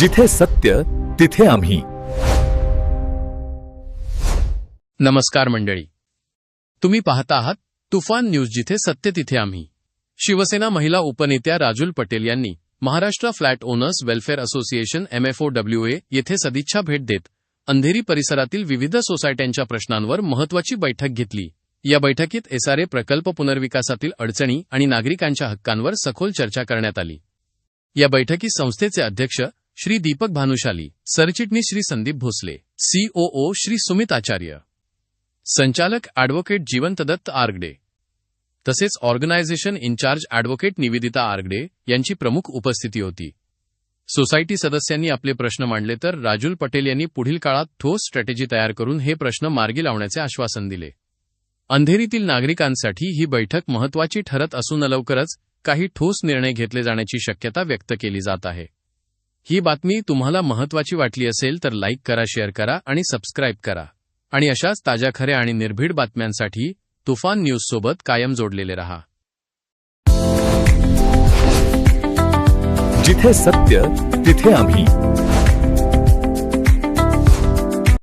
जिथे सत्य तिथे आम्ही. नमस्कार मंडळी, तुम्ही पाहता आहात तुफान न्यूज, जिथे सत्य तिथे आम्ही. शिवसेना महिला उपनेत्या राजुल पटेल यांनी Maharashtra flat owners welfare association MFOWA येथे सदिच्छा भेट देत अंधेरी परिसरातील विविध सोसायट्यांच्या प्रश्नांवर महत्त्वाची बैठक घेतली. या बैठकीत SRA प्रकल्प पुनर्विकासातील अडचणी आणि नागरिकांच्या हक्कांवर सखोल चर्चा करण्यात आली. या बैठकीत संस्थेचे अध्यक्ष श्री दीपक भानुशाली, सरचिटणीस श्री संदीप भोसले, COO श्री सुमित आचार्य, संचालक ॲडव्होकेट जीवंत दत्त आरगडे तसेच organisation in-charge advocate Nivedita Argade यांची प्रमुख उपस्थिती होती. सोसायटी सदस्यांनी आपले प्रश्न मांडले तर राजुल पटेल यांनी पुढील काळात ठोस स्ट्रॅटेजी तयार करून हे प्रश्न मार्गी लावण्याचे आश्वासन दिले. अंधेरीतील नागरिकांसाठी ही बैठक महत्त्वाची ठरत असून लवकरच काही ठोस निर्णय घेतले जाण्याची शक्यता व्यक्त केली जात आहे. ही बातमी तुम्हाला महत्त्वाची वाटली असेल तर लाईक करा, शेअर करा आणि सबस्क्राईब करा. आणि अशाच ताज्या, खऱ्या आणि निर्भीड बातम्यांसाठी तुफान न्यूज सोबत कायम जोडलेले रहा. जिथे सत्य तिथे आम्ही.